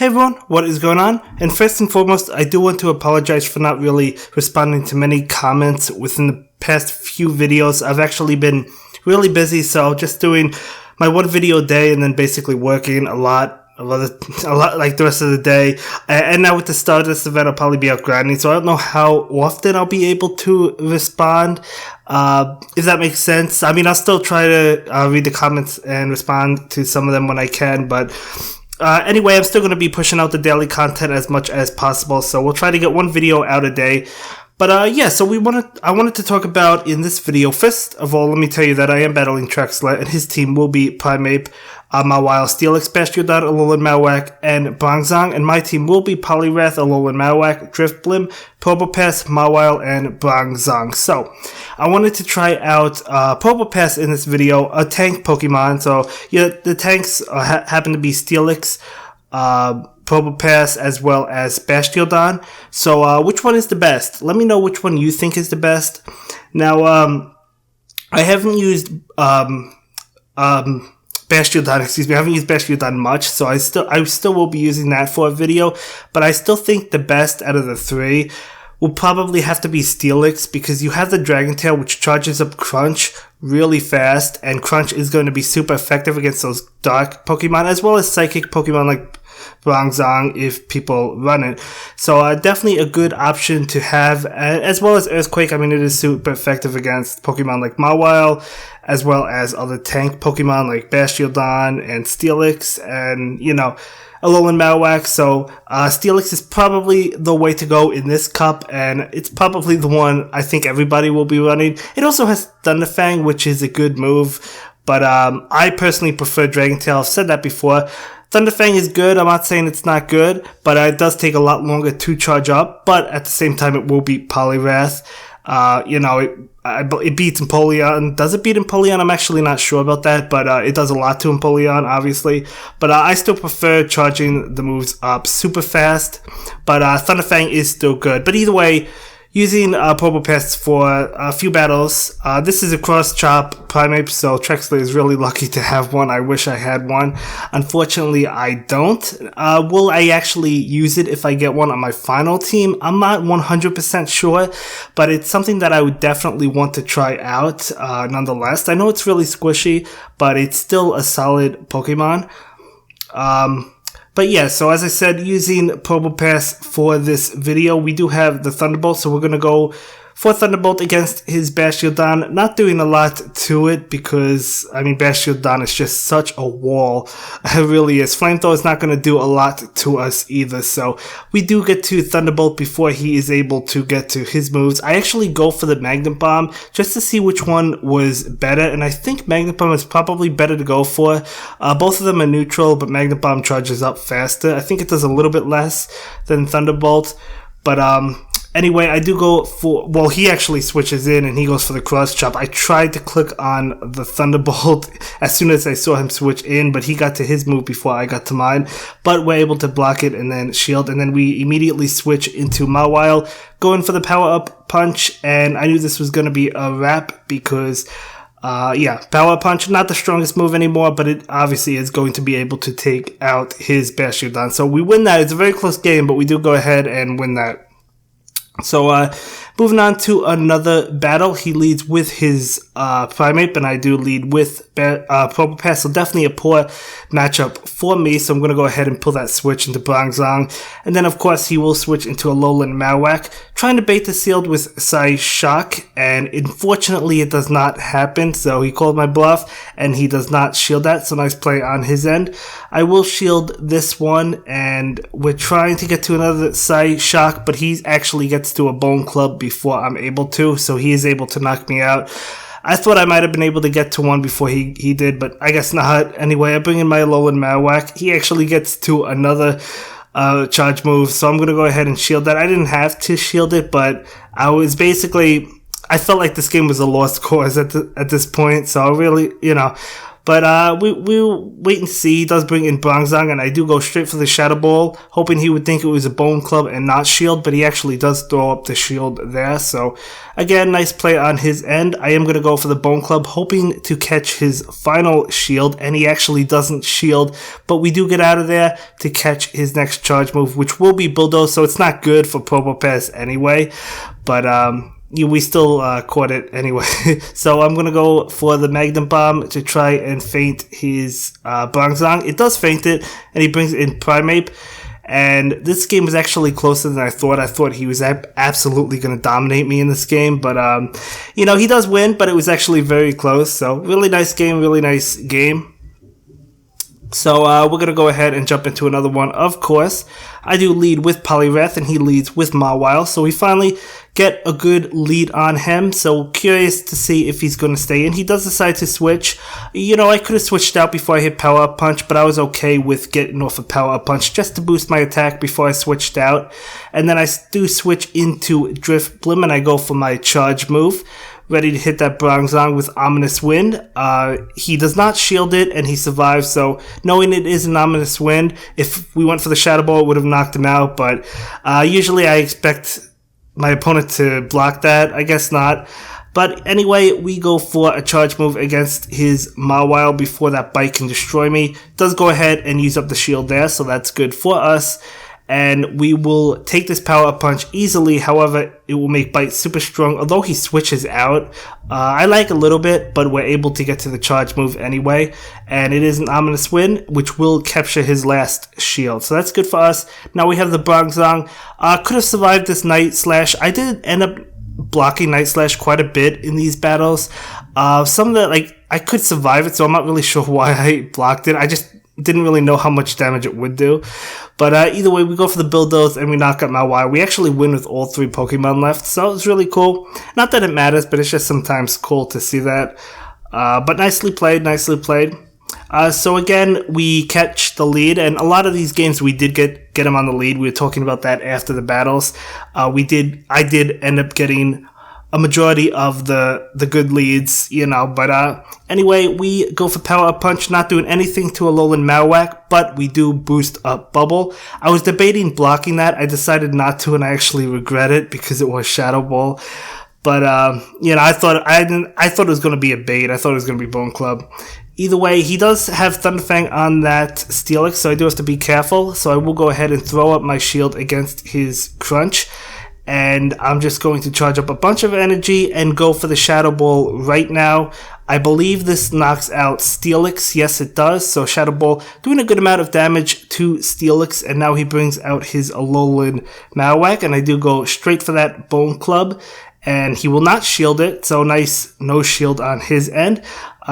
Hey everyone, what is going on? And first and foremost, I do want to apologize for not really responding to many comments within the past few videos. I've actually been really busy, so just doing my one video a day and then basically working a lot like the rest of the day. And now with the start of this event, I'll probably be out grinding, so I don't know how often I'll be able to respond, if that makes sense. I mean, I'll still try to read the comments and respond to some of them when I can, but anyway, I'm still going to be pushing out the daily content as much as possible, so we'll try to get one video out a day. But yeah, so I wanted to talk about in this video. First of all, let me tell you that I am battling TREXLER, and his team will be Primeape, Mawile, Steelix, Bastiodon, Alolan Marowak, and Bronzong, and my team will be Poliwrath, Alolan Marowak, Drifblim, Probopass, Mawile, and Bronzong. So, I wanted to try out Probopass in this video, a tank Pokemon. So, yeah, the tanks happen to be Steelix, Probopass, as well as Bastiodon. So, which one is the best? Let me know which one you think is the best. Now, I haven't used Bastiodon, excuse me. I haven't used Bastiodon much, so I still will be using that for a video. But I still think the best out of the three will probably have to be Steelix, because you have the Dragon Tail, which charges up Crunch really fast, and Crunch is going to be super effective against those dark Pokemon, as well as psychic Pokemon like Bronzong if people run it. So definitely a good option to have, as well as Earthquake. I mean, it is super effective against Pokemon like Mawile, as well as other tank Pokemon like Bastiodon and Steelix, and, you know, Alolan Marowak. So Steelix is probably the way to go in this cup, and it's probably the one I think everybody will be running. It also has Thunderfang, which is a good move, but I personally prefer Dragon Tail. I've said that before. Thunderfang is good. I'm not saying it's not good, but it does take a lot longer to charge up. But at the same time, it will beat Poliwrath. You know, it beats Empoleon. Does it beat Empoleon? I'm actually not sure about that, but it does a lot to Empoleon, obviously. But I still prefer charging the moves up super fast. But Thunderfang is still good. But either way, using Probopass for a few battles. This is a cross-chop Primeape, so TREXLER is really lucky to have one. I wish I had one. Unfortunately, I don't. Will I actually use it if I get one on my final team? I'm not 100% sure, but it's something that I would definitely want to try out nonetheless. I know it's really squishy, but it's still a solid Pokemon. But yeah, so as I said, using Probopass for this video, we do have the Thunderbolt, so we're going to go for Thunderbolt against his Bastiodon. Not doing a lot to it because, I mean, Bastiodon is just such a wall. It really is. Flamethrower is not going to do a lot to us either, so we do get to Thunderbolt before he is able to get to his moves. I actually go for the Magnet Bomb just to see which one was better, and I think Magnet Bomb is probably better to go for. Both of them are neutral, but Magnet Bomb charges up faster. I think it does a little bit less than Thunderbolt, but anyway, I do go for, well, he actually switches in and he goes for the cross chop. I tried to click on the Thunderbolt as soon as I saw him switch in, but he got to his move before I got to mine. But we're able to block it and then shield, and then we immediately switch into Mawile, going for the power up punch, and I knew this was going to be a wrap because yeah, Power Punch, not the strongest move anymore, but it obviously is going to be able to take out his Bastiodon. So we win that. It's a very close game, but we do go ahead and win that. So, moving on to another battle. He leads with his Primeape, and I do lead with Probopass, so definitely a poor matchup for me, so I'm going to go ahead and pull that switch into Bronzong. And then, of course, he will switch into Alolan Marowak, trying to bait the sealed with Psyshock, and unfortunately it does not happen, so he called my bluff, and he does not shield that, so nice play on his end. I will shield this one, and we're trying to get to another Psyshock, but he actually gets to a Bone Club before I'm able to, so he is able to knock me out. I thought I might have been able to get to one before he did, but I guess not. Anyway, I bring in my Alolan Marowak. He actually gets to another charge move, so I'm going to go ahead and shield that. I didn't have to shield it, but I was basically, I felt like this game was a lost cause at this point, so I really, you know, But we'll wait and see. He does bring in Bronzong, and I do go straight for the Shadow Ball, hoping he would think it was a Bone Club and not Shield, but he actually does throw up the Shield there. So, again, nice play on his end. I am going to go for the Bone Club, hoping to catch his final Shield, and he actually doesn't Shield, but we do get out of there to catch his next charge move, which will be Bulldoze, so it's not good for Probo Pass anyway, but we still caught it anyway. So I'm going to go for the Magnum Bomb to try and feint his Bronzong. It does feint it, and he brings in Primeape. And this game was actually closer than I thought. I thought he was absolutely going to dominate me in this game. But, he does win, but it was actually very close. So really nice game, really nice game. So we're going to go ahead and jump into another one. Of course, I do lead with Poliwrath, and he leads with Mawile. So we finally get a good lead on him. So curious to see if he's going to stay in. He does decide to switch. I could have switched out before I hit Power Up Punch, but I was okay with getting off a Power Up Punch just to boost my attack before I switched out. And then I do switch into Drifblim, and I go for my charge move. Ready to hit that Bronzong with Ominous Wind. He does not shield it, and he survives, so knowing it is an Ominous Wind, if we went for the Shadow Ball, it would have knocked him out, but usually I expect my opponent to block that. I guess not. But anyway, we go for a charge move against his Mawile before that Bite can destroy me. Does go ahead and use up the shield there, so that's good for us. And we will take this Power Up Punch easily. However, it will make Bite super strong. Although he switches out, I like a little bit, but we're able to get to the charge move anyway. And it is an Ominous Wind, which will capture his last shield. So that's good for us. Now we have the Bronzong. Could have survived this Night Slash. I did end up blocking Night Slash quite a bit in these battles. Some of the, I could survive it, so I'm not really sure why I blocked it. I just didn't really know how much damage it would do. But either way, we go for the Bulldoze and we knock out Mawile. We actually win with all 3 Pokemon left, so it's really cool. Not that it matters, but it's just sometimes cool to see that. But nicely played, nicely played. So again, we catch the lead, and a lot of these games we did get him on the lead. We were talking about that after the battles. I did end up getting a majority of the good leads, but anyway, we go for Power Up Punch, not doing anything to Alolan Marowak, but we do boost up Bubble. I was debating blocking that. I decided not to, and I actually regret it because it was Shadow Ball. But I thought it was going to be a bait. I thought it was going to be Bone Club. Either way, he does have Thunderfang on that Steelix, so I do have to be careful. So I will go ahead and throw up my shield against his Crunch. And I'm just going to charge up a bunch of energy and go for the Shadow Ball right now. I believe this knocks out Steelix. Yes, it does. So Shadow Ball doing a good amount of damage to Steelix. And now he brings out his Alolan Marowak. And I do go straight for that Bone Club. And he will not shield it. So nice no shield on his end.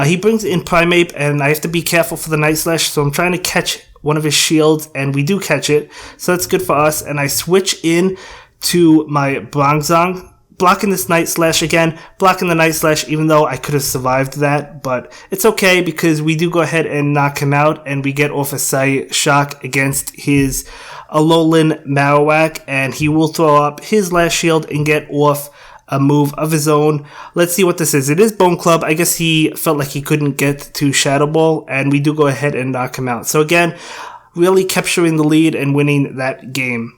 He brings in Primeape. And I have to be careful for the Night Slash. So I'm trying to catch one of his shields. And we do catch it. So that's good for us. And I switch in to my Bronzong, blocking this Night Slash again, blocking the Night Slash even though I could have survived that, but it's okay because we do go ahead and knock him out and we get off a Psy Shock against his Alolan Marowak, and he will throw up his last shield and get off a move of his own. Let's see what this is. It is Bone Club. I guess he felt like he couldn't get to Shadow Ball, and we do go ahead and knock him out. So again, really capturing the lead and winning that game.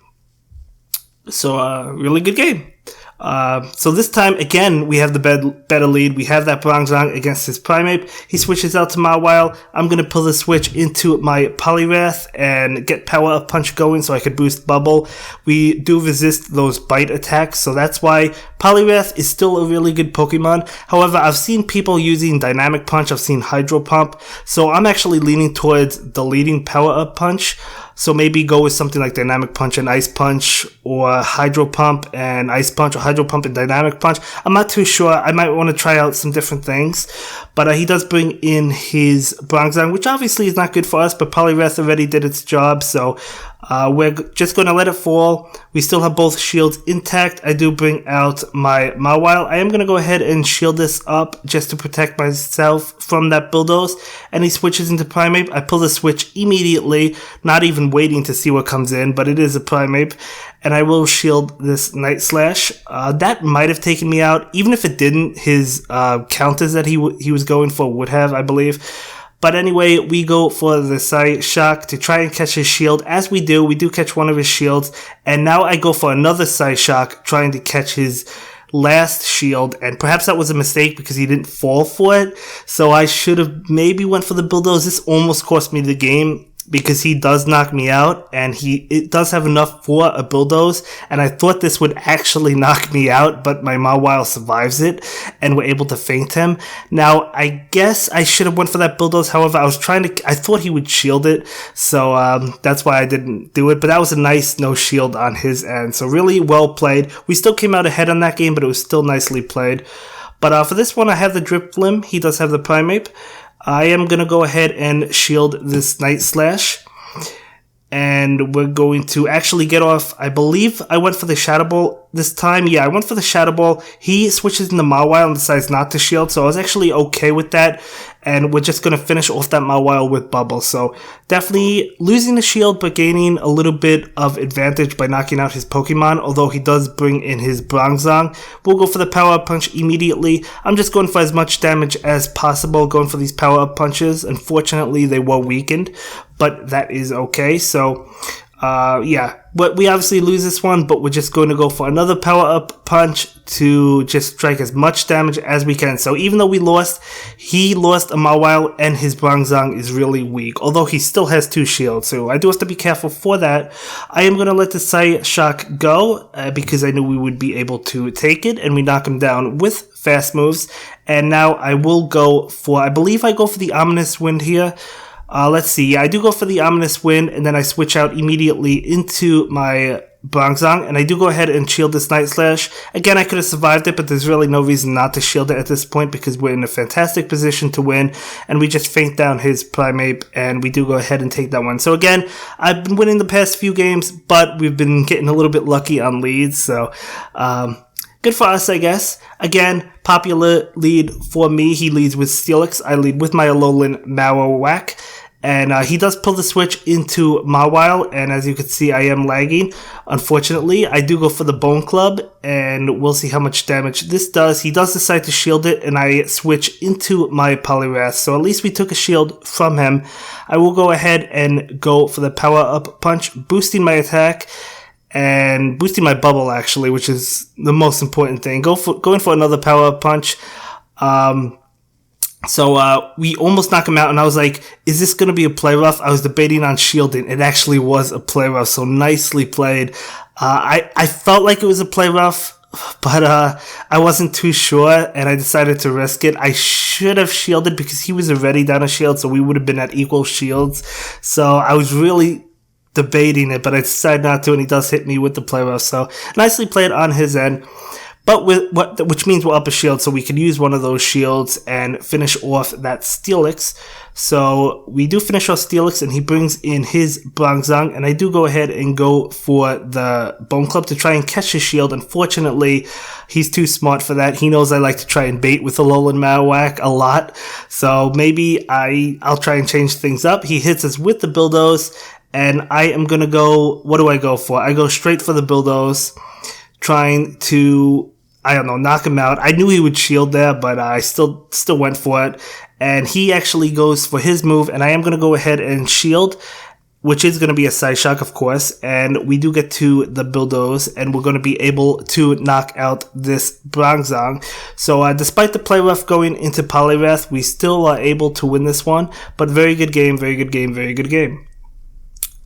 So, really good game. So this time, again, we have the better lead. We have that Bronzong against his Primeape. He switches out to Mawile. I'm going to pull the switch into my Poliwrath and get Power Up Punch going so I could boost Bubble. We do resist those Bite attacks, so that's why Poliwrath is still a really good Pokemon. However, I've seen people using Dynamic Punch. I've seen Hydro Pump. So I'm actually leaning towards deleting Power Up Punch. So maybe go with something like Dynamic Punch and Ice Punch, or Hydro Pump and Ice Punch, or Hydro Pump and Dynamic Punch. I'm not too sure. I might want to try out some different things. But he does bring in his Bronzong, which obviously is not good for us, but Poliwrath already did its job, so we're just going to let it fall. We still have both shields intact. I do bring out my Mawile. I am going to go ahead and shield this up just to protect myself from that Bulldoze. And he switches into Primeape. I pull the switch immediately, not even waiting to see what comes in, but it is a Primeape. And I will shield this Night Slash. That might have taken me out. Even if it didn't, his counters that he was going for would have, I believe. But anyway, we go for the Psy Shock to try and catch his shield. As we do catch one of his shields. And now I go for another Psy Shock, trying to catch his last shield. And perhaps that was a mistake because he didn't fall for it. So I should have maybe went for the bulldoze. This almost cost me the game, because he does knock me out, and it does have enough for a bulldoze, and I thought this would actually knock me out, but my Mawile survives it, and we're able to feint him. Now, I guess I should have went for that bulldoze, however, I thought he would shield it, so that's why I didn't do it, but that was a nice no shield on his end, so really well played. We still came out ahead on that game, but it was still nicely played. But for this one, I have the Drip Limb. He does have the Primeape. I am going to go ahead and shield this Night Slash. And we're going to actually get off. I believe I went for the Shadow Ball this time. Yeah, I went for the Shadow Ball. He switches into Mawile and decides not to shield. So I was actually okay with that. And we're just going to finish off that Mawile with Bubble. So definitely losing the shield, but gaining a little bit of advantage by knocking out his Pokemon. Although he does bring in his Bronzong. We'll go for the Power Up Punch immediately. I'm just going for as much damage as possible. Going for these Power Up Punches. Unfortunately, they were weakened. But that is okay. So, yeah. But we obviously lose this one, but we're just going to go for another power-up punch to just strike as much damage as we can. So even though we lost, he lost a Mawile, and his Bronzong is really weak. Although he still has 2 shields, so I do have to be careful for that. I am going to let the Psy Shock go, because I knew we would be able to take it, and we knock him down with fast moves. And now I will go for, I believe I go for the Ominous Wind here. Let's see. Yeah, I do go for the Ominous Wind, and then I switch out immediately into my Bronzong, and I do go ahead and shield this Night Slash. Again, I could have survived it, but there's really no reason not to shield it at this point, because we're in a fantastic position to win, and we just feint down his Primeape, and we do go ahead and take that one. So again, I've been winning the past few games, but we've been getting a little bit lucky on leads, so good for us, I guess. Again, popular lead for me. He leads with Steelix. I lead with my Alolan Marowak. And he does pull the switch into Mawile, and as you can see, I am lagging. Unfortunately, I do go for the Bone Club, and we'll see how much damage this does. He does decide to shield it, and I switch into my Poliwrath, so at least we took a shield from him. I will go ahead and go for the Power Up Punch, boosting my attack, and boosting my Bubble, actually, which is the most important thing. Going for another Power Up Punch. So we almost knock him out, and I was like, is this going to be a play rough? I was debating on shielding. It actually was a play rough, so nicely played. I felt like it was a play rough, but I wasn't too sure, and I decided to risk it. I should have shielded because he was already down a shield, so we would have been at equal shields. So I was really debating it, but I decided not to, and he does hit me with the play rough. So nicely played on his end. But which means we're up a shield, so we can use one of those shields and finish off that Steelix. So we do finish off Steelix, and he brings in his Bronzong, and I do go ahead and go for the Bone Club to try and catch his shield. Unfortunately, he's too smart for that. He knows I like to try and bait with Alolan Marowak a lot, so maybe I'll try and change things up. He hits us with the Bulldoze, and I am gonna go. What do I go for? I go straight for the Bulldoze, trying to, I don't know, knock him out. I knew he would shield there, but I still went for it. And he actually goes for his move, and I am going to go ahead and shield, which is going to be a Psy Shock, of course. And we do get to the Bulldoze, and we're going to be able to knock out this Bronzong. So despite the play rough going into Poliwrath, we still are able to win this one. But very good game, very good game, very good game.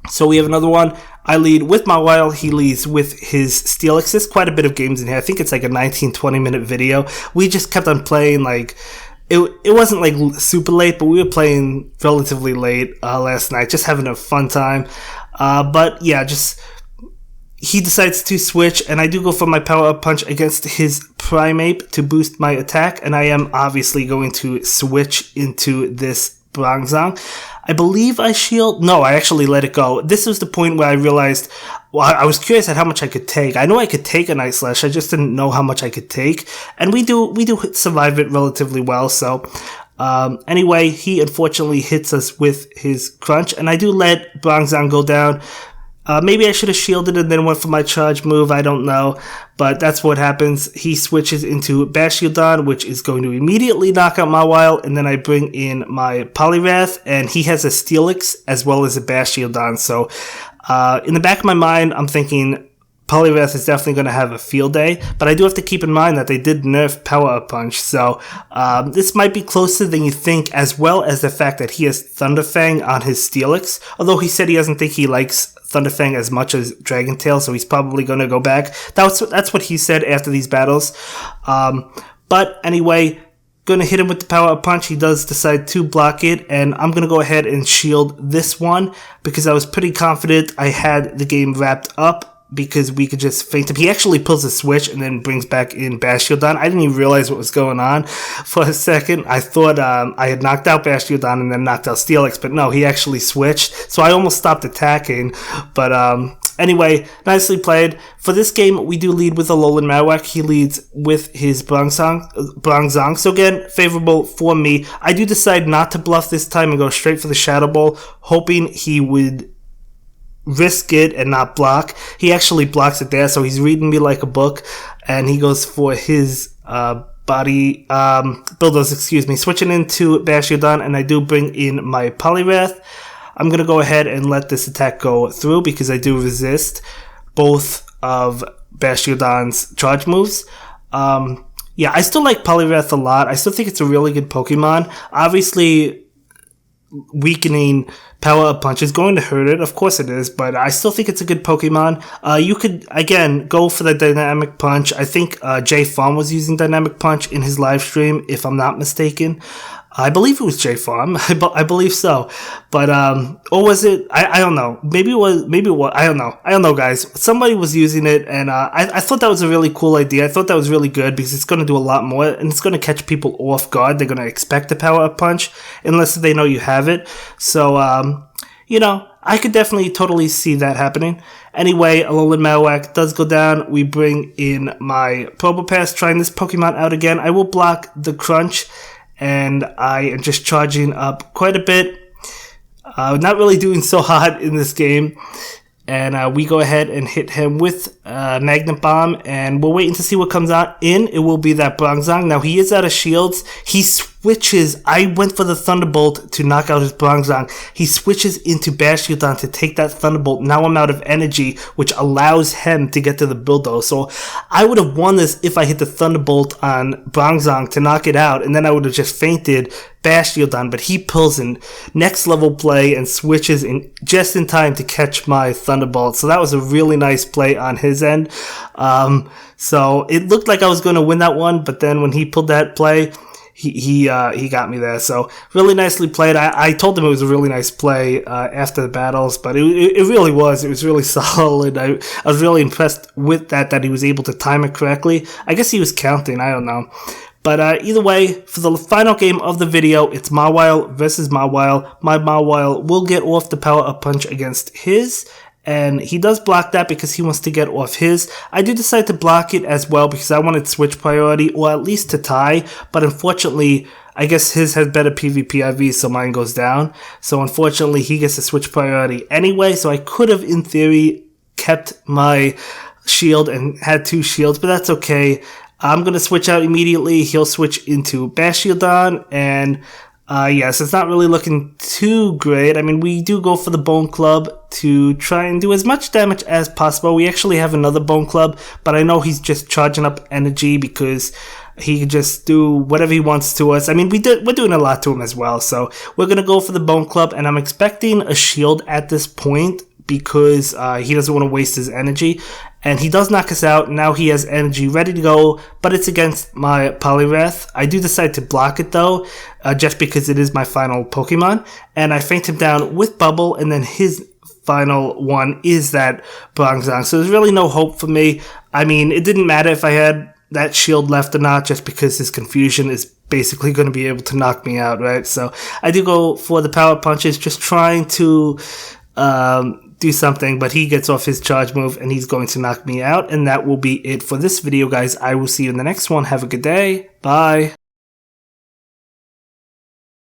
So we have another one. I lead with Mawile. He leads with his Steelix. There's quite a bit of games in here. I think it's like a 19-20 minute video. We just kept on playing, like, it wasn't like super late, but we were playing relatively late last night, just having a fun time. But yeah, just he decides to switch, and I do go for my Power Up Punch against his Primeape to boost my attack, and I am obviously going to switch into this Bronzong. I believe I shield. No, I actually let it go. This was the point where I realized, well, I was curious at how much I could take. I know I could take a Night Slash. I just didn't know how much I could take. And we do survive it relatively well. So, anyway, he unfortunately hits us with his Crunch. And I do let Bronzong go down. Maybe I should have shielded and then went for my charge move. I don't know. But that's what happens. He switches into Bashiodon, which is going to immediately knock out Mawile. And then I bring in my Poliwrath. And he has a Steelix as well as a Bashiodon. So in the back of my mind, I'm thinking Poliwrath is definitely going to have a field day, but I do have to keep in mind that they did nerf Power Up Punch, so this might be closer than you think, as well as the fact that he has Thunderfang on his Steelix, although he said he doesn't think he likes Thunderfang as much as Dragon Tail, so he's probably going to go back. That's what he said after these battles. But anyway, going to hit him with the Power Up Punch. He does decide to block it, and I'm going to go ahead and shield this one because I was pretty confident I had the game wrapped up, because we could just feint him. He actually pulls a switch and then brings back in Bashiodon. I didn't even realize what was going on for a second. I thought I had knocked out Bashiodon and then knocked out Steelix, but no, he actually switched. So I almost stopped attacking. But anyway, nicely played. For this game, we do lead with Alolan Marowak. He leads with his Bronzong. So again, favorable for me. I do decide not to bluff this time and go straight for the Shadow Ball, hoping he would risk it and not block. He actually blocks it there, so he's reading me like a book, and he goes for his Bulldoze, switching into Bashiodon, and I do bring in my Poliwrath. I'm going to go ahead and let this attack go through because I do resist both of Bashiodon's charge moves. Yeah, I still like Poliwrath a lot. I still think it's a really good Pokemon. Obviously, weakening Power Up Punch is going to hurt it, of course it is, but I still think it's a good Pokemon. You could, again, go for the Dynamic Punch. I think Jay Farm was using Dynamic Punch in his live stream, if I'm not mistaken. I believe it was Jay Farm. I believe so. But, or was it? I don't know. Maybe it was, I don't know. I don't know, guys. Somebody was using it, and I thought that was a really cool idea. I thought that was really good because it's going to do a lot more, and it's going to catch people off guard. They're going to expect the Power Up Punch unless they know you have it. So, you know, I could definitely totally see that happening. Anyway, Alolan Marowak does go down. We bring in my Probopass, trying this Pokemon out again. I will block the Crunch, and I am just charging up quite a bit. Not really doing so hot in this game. And we go ahead and hit him with Magnet Bomb, and we're waiting to see what comes out in. It will be that Bronzong. Now, he is out of shields. He switches. I went for the Thunderbolt to knock out his Bronzong. He switches into Bashiodon to take that Thunderbolt. Now I'm out of energy, which allows him to get to the Bulldoze. So I would have won this if I hit the Thunderbolt on Bronzong to knock it out, and then I would have just fainted Bashiodon, but he pulls in next level play and switches in just in time to catch my Thunderbolt. So that was a really nice play on his end. So it looked like I was going to win that one, but then when he pulled that play, he got me there. So really nicely played. I told him it was a really nice play after the battles, but it really was. It was really solid. I was really impressed with that he was able to time it correctly. I guess he was counting. I don't know. But either way, for the final game of the video, it's Mawile versus Mawile. My Mawile will get off the Power Up Punch against his, and he does block that because he wants to get off his. I do decide to block it as well because I wanted switch priority, or at least to tie, but unfortunately, I guess his has better PvP IV, so mine goes down. So unfortunately, he gets a switch priority anyway, so I could have, in theory, kept my shield and had 2 shields, but that's okay. I'm going to switch out immediately. He'll switch into Bashiodon, and yes, it's not really looking too great. I mean, we do go for the Bone Club to try and do as much damage as possible. We actually have another Bone Club, but I know he's just charging up energy because he can just do whatever he wants to us. I mean, we're doing a lot to him as well, so we're going to go for the Bone Club, and I'm expecting a shield at this point because he doesn't want to waste his energy. And he does knock us out. Now he has energy ready to go, but it's against my Poliwrath. I do decide to block it though, just because it is my final Pokemon. And I feint him down with Bubble, and then his final one is that Bronzong. So there's really no hope for me. I mean, it didn't matter if I had that shield left or not, just because his confusion is basically going to be able to knock me out, right? So I do go for the Power Punches, just trying to do something, but he gets off his charge move and he's going to knock me out. And that will be it for this video, guys. I will see you in the next one. Have a good day. Bye.